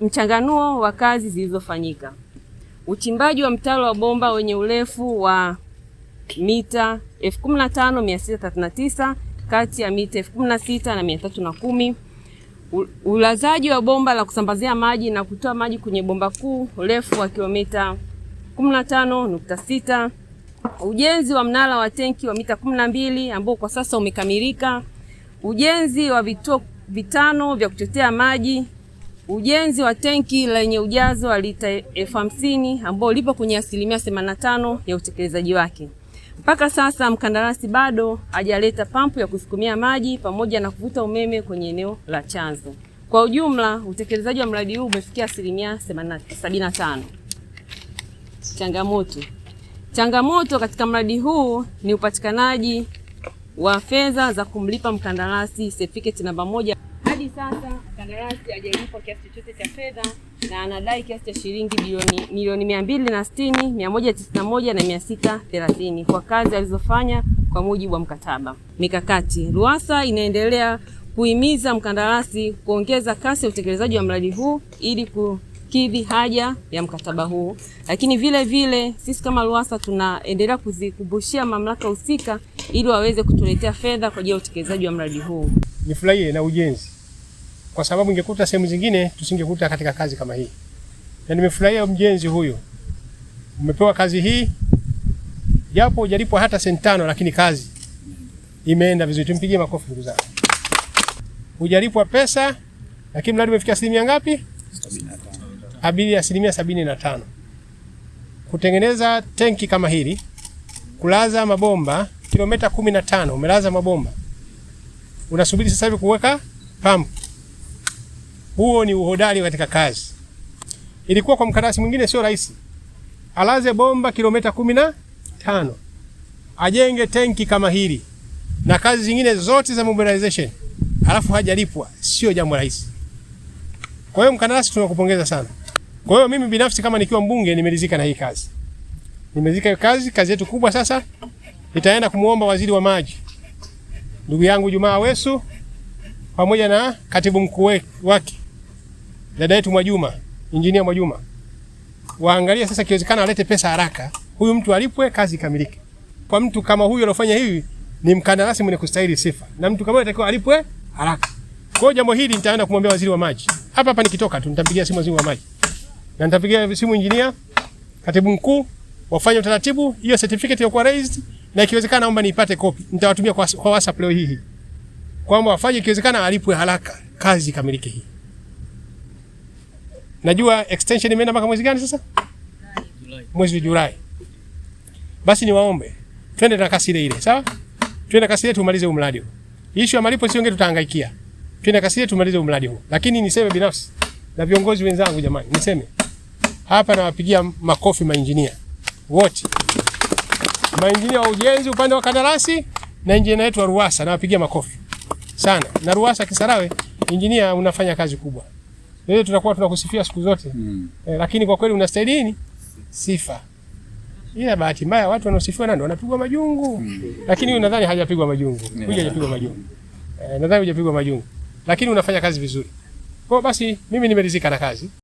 Mchanganuo wa kazi zilizofanyika. Uchimbaji wa mtaro wa bomba wenye urefu wa mita 15,639 kati ya mita 16,310. Ulazaji wa bomba la kusambazia maji na kutoa maji kwenye bomba kuu urefu wa kilomita 15.6. Ujenzi wa mnara wa tenki wa mita 12 ambao kwa sasa umekamilika. Ujenzi wa vituo 5 vya kuchotea maji. Ujenzi wa tenki lenye ujazo wa lita 50,000 ambao lipo kwenye 85% ya utekelezaji wake. Mpaka sasa mkandarasi bado hajaleta pampu ya kusukumia maji pamoja na kuvuta umeme kwenye eneo la chanzo. Kwa ujumla, utekelezaji wa mradi huu umefikia 75%. Changamoto katika mradi huu ni upatikanaji wa fedha za kumlipa mkandarasi certificate namba 1. Hadi sasa mkandarasi hajalipwa kiasi chochote cha fedha na anadai kiasi cha shilingi milioni 260, 191 na 630 kwa kazi alizofanya kwa mujibu wa mkataba. Mikakati. RUWASA inaendelea kuhimiza mkandarasi kuongeza kasi ya utekelezaji wa mradi huu ili kukidhi haja ya mkataba huu. Lakini vile vile sisi kama RUWASA tunaendelea kuzikumbushia mamlaka husika ili waweze kutuletea fedha kwa ajili ya utekelezaji wa mradi huu. Nifurahie na ujenzi, kwa sababu ingekuta sehemu zingine tusingekuta katika kazi kama hii. Na nimefurahia mjenzi huyu. Umepewa kazi hii, japo hujalipwa hata senti 5, lakini kazi imeenda vizuri. Tumpigie makofi ndugu zangu. Hujalipwa pesa, lakini mradi umefikia asilimia ngapi? 75. Asilimia 75. Kutengeneza tenki kama hili, kulaza mabomba kilomita 15, umelaza mabomba. Unasubiri sasa hivi kuweka pump. Huo ni uhodari katika kazi. Ilikuwa kwa mkandarasi mwingine sio rahisi. Alaze bomba kilomita 15. Ajenge tenki kama hili na kazi zingine zote za mobilization. Alafu hajalipwa, sio jambo rahisi. Kwa hiyo mkandarasi tunakupongeza sana. Kwa hiyo mimi binafsi kama nikiwa mbunge nimeridhika na hii kazi. Nimeridhika kazi yetu kubwa sasa. Nitaenda kumuomba waziri wa maji, ndugu yangu Juma Aweso, pamoja na katibu mkuu wake dada yetu Mwajuma, engineer Mwajuma. Waangalia sasa kiwezekana alete pesa haraka. Huyu mtu alipwe, kazi ikamilike. Kwa mtu kama huyu anafanya hivi ni mkandarasi mwenye kustahili sifa. Na mtu kama anatakiwa alipwe haraka. Kwa hiyo jambo hili nitaenda kumwambia waziri wa maji. Hapa nikitoka tu nitampigia simu waziri wa maji. Na nitapigia simu engineer, katibu mkuu, wafanye utaratibu hiyo certificate iliyokuwa raised, na ikiwezekana naomba niipate copy. Nitawatumia kwa WhatsApp leo hii. Kwamba wafanye ikiwezekana alipwe haraka, kazi ikamilike hii. Najua extension imeenda mpaka mwezi gani sasa? Mwezi wa Julai. Basi niwaombe twende na kasi ile, sawa? Twende kasi ile tumalize huu mradi huu. Issue ya malipo sio tutahangaikia. Twende kasi ile tumalize huu mradi huu. Lakini niseme binafsi na viongozi wenzangu, jamani, niseme hapa nawapigia makofi maengineer wote. Maengineer wa ujenzi upande wa kandarasi na engineer wetu wa RUWASA nawapigia makofi sana. Na RUWASA Kisarawe, engineer unafanya kazi kubwa. Leo tunakuwa tunakusifia siku zote. Lakini kwa kweli unastahili nini? Sifa. Ila bahati mbaya watu wanaosifiwa ndio wanapigwa majungu. Lakini unadhani hajapigwa majungu. Huyu hajapigwa majungu. Nadhani hujapigwa majungu. Lakini unafanya kazi vizuri. Kwa basi mimi nimeridhika na kazi.